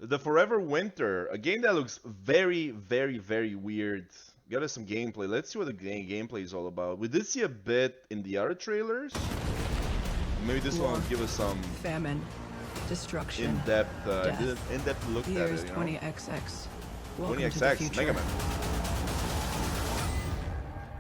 The Forever Winter, a game that looks very, very, very weird. Got us some gameplay. Let's see what the gameplay is all about. We did see a bit in the other trailers. Maybe this one will give us some famine, destruction, in-depth look at Years it. You know? 20XX. Welcome 20XX, to the future. Mega Man.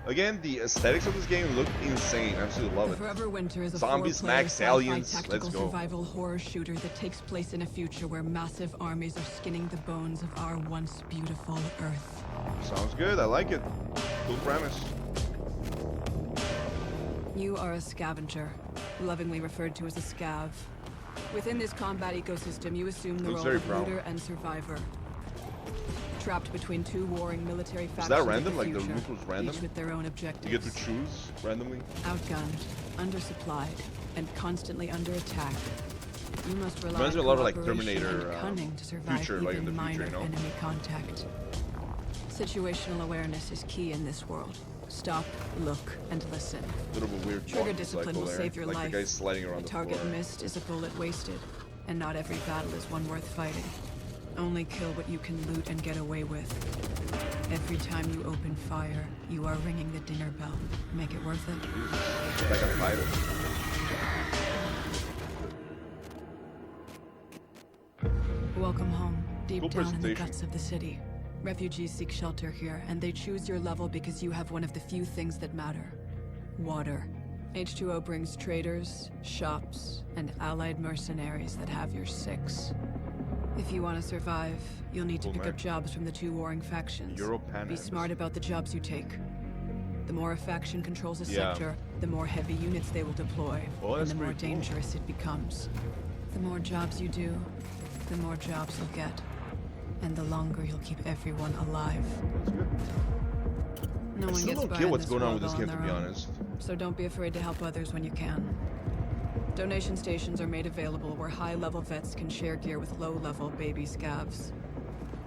Again, the aesthetics of this game look insane. Absolutely love it. Forever Winter is a Zombies, four-player mechs, sci-fi aliens. tactical Let's go. survival horror shooter that takes place in a future where massive armies are skinning the bones of our once beautiful Earth. Sounds good. I like it. Cool premise. You are a scavenger, lovingly referred to as a scav. Within this combat ecosystem, you assume the Looks role very of brown. looter and survivor. Trapped between two warring military factions. Is that random? of Like the future, loot was random? each with their own objectives. You get to choose randomly. Outgunned, undersupplied, and constantly under attack. You must rely Reminds me on a lot of, like, cooperation Terminator, and cunning to survive Future, even like in the future, minor you know? enemy contact. Situational awareness is key in this world. Stop, look, and listen. A little bit weird. Trigger walking discipline cycle will there. save your like life. the guy sliding around A the target floor. missed is a bullet wasted, and not every battle is one worth fighting. Only kill what you can loot and get away with. Every time you open fire, you are ringing the dinner bell. Make it worth it. Like a fighter. Welcome home, deep Cool down in the presentation. guts of the city. Refugees seek shelter here, and they choose your level because you have one of the few things that matter. Water. H2O brings traders, shops, and allied mercenaries that have your six. If you want to survive, you'll need to Cool, pick man. up jobs from the two warring factions. Europan Be smart about the jobs you take. The more a faction controls a Yeah. sector, the more heavy units they will deploy, Oh, and that's the more pretty cool. dangerous it becomes. The more jobs you do, the more jobs you'll get. And the longer you'll keep everyone alive. That's good. No I one still gets don't by get in what's this going on world with this all game, to their be own. honest. So don't be afraid to help others when you can. Donation stations are made available where high-level vets can share gear with low-level baby scavs.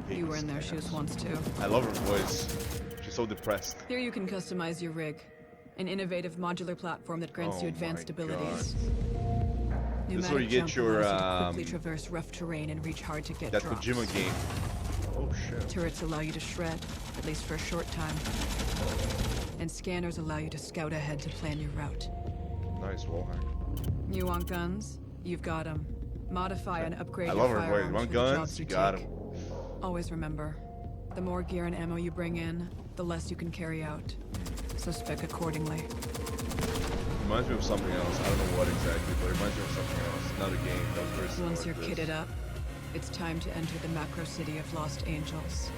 You were in their shoes once too. I love her voice. She's so depressed. Here you can customize your rig. An innovative modular platform that grants Oh you advanced my abilities. This is where you get jump your, allows you to quickly traverse rough terrain and reach hard-to-get That drops. Kojima game. Oh shit. Turrets allow you to shred, at least for a short time. And scanners allow you to scout ahead to plan your route. Nice wallhack. You want guns? You've got them. Modify and upgrade I your love her voice. firearms Want for the jobs guns? you You got take. him. Always remember, the more gear and ammo you bring in, the less you can carry out. So spec accordingly. Reminds me of something else. I don't know what exactly, but it reminds me of something else. Another game that was very similar Once to you're this. kitted up, it's time to enter the macro city of Lost Angels.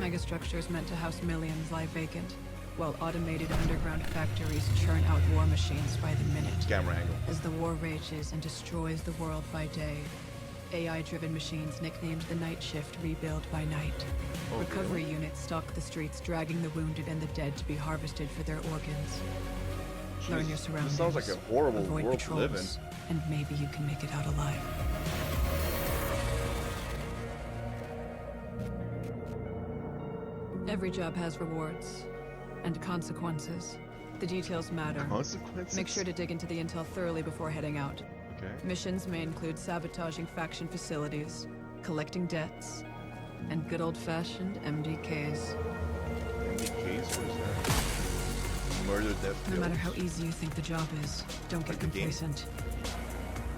Megastructures meant to house millions lie vacant, while automated underground factories churn out war machines by the minute. Camera angle. As the war rages and destroys the world by day, AI-driven machines nicknamed the Night Shift rebuild by night. Oh, Recovery units stalk the streets, dragging the wounded and the dead to be harvested for their organs. Learn your Jeez, surroundings. This sounds like a horrible avoid world to live in. patrols, and maybe you can make it out alive. Every job has rewards and consequences. The details matter. Consequences? Make sure to dig into the intel thoroughly before heading out. Okay. Missions may include sabotaging faction facilities, collecting debts, and good old-fashioned MDKs. MDKs? What is that? Murder, death, No kills. matter how easy you think the job is, don't get Like the game. complacent.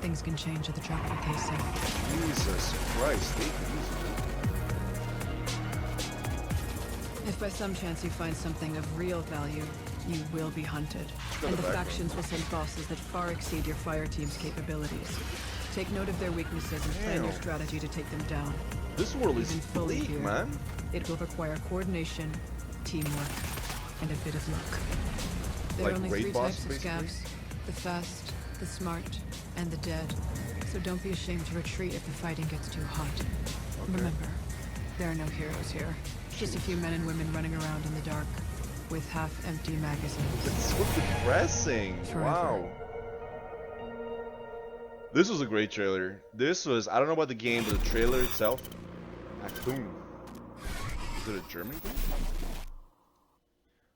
Things can change at the drop of a casing. Jesus Christ, take it easy. If by some chance you find something of real value, you will be hunted. got And the the background. factions will send bosses that far exceed your fire team's capabilities. Take note of their weaknesses and plan your Damn. strategy to take them down. This world is Even fully bleak, here, man. it will require coordination, teamwork, and a bit of luck. There Like are only raid three bosses, types of basically? scavs: the fast, the smart, and the dead. So don't be ashamed to retreat if the fighting gets too hot. Remember, there are no heroes here. Just a few men and women running around in the dark with half-empty magazines. It's so depressing. Forever. Wow. This was a great trailer. This was, I don't know about the game, but the trailer itself. Achtung. Is it a German game?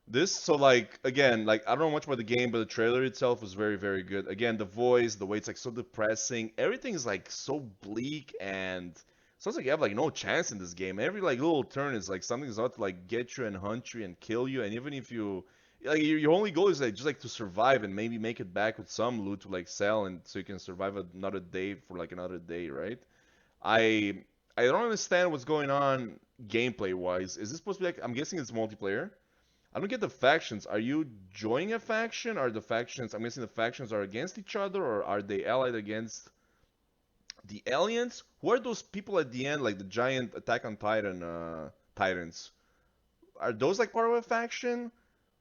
This, so like, again, like, I don't know much about the game, but the trailer itself was very, very good. Again, the voice, the way it's like so depressing. Everything is like so bleak and Sounds like you have like no chance in this game. Every like little turn is like something's out to like get you and hunt you and kill you. And even if you like your only goal is like just like to survive and maybe make it back with some loot to like sell and so you can survive another day for like another day, right? I I don't understand what's going on gameplay wise. Is this supposed to be like I'm guessing it's multiplayer? I don't get the factions. Are you joining a faction? Are the factions I'm guessing the factions are against each other or are they allied against the aliens? Who are those people at the end, like the giant Attack on Titan titans? Are those like part of a faction?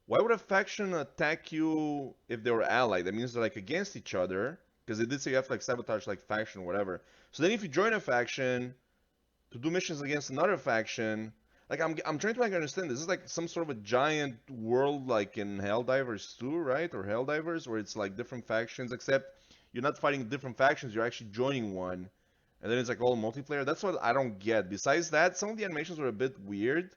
Why would a faction attack you if they were allied? That means they're like against each other. Because they did say you have to like sabotage like faction or whatever. So then if you join a faction to do missions against another faction, like I'm trying to like understand this. This is like some sort of a giant world like in Helldivers 2, right? Or Helldivers where it's like different factions except you're not fighting different factions, you're actually joining one. And then it's like all multiplayer. That's what I don't get. Besides that, some of the animations were a bit weird.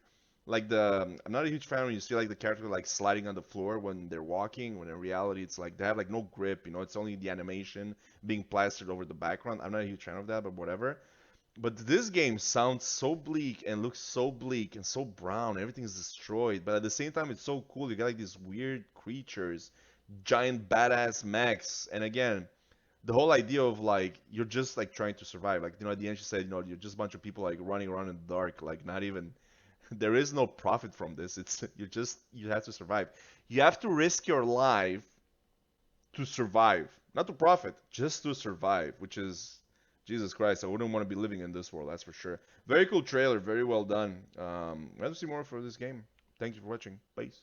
Like I'm not a huge fan when you see like the character like sliding on the floor when they're walking. When in reality, it's like they have like no grip. You know, it's only the animation being plastered over the background. I'm not a huge fan of that, but whatever. But this game sounds so bleak and looks so bleak and so brown. Everything's destroyed. But at the same time, it's so cool. You got like these weird creatures, giant badass mechs, and again, the whole idea of like you're just like trying to survive. Like at the end she said, you're just a bunch of people like running around in the dark. Like not even there is no profit from this. It's you have to survive. You have to risk your life to survive, not to profit, just to survive. Which is Jesus Christ. I wouldn't want to be living in this world. That's for sure. Very cool trailer. Very well done. I have to see more for this game. Thank you for watching. Peace.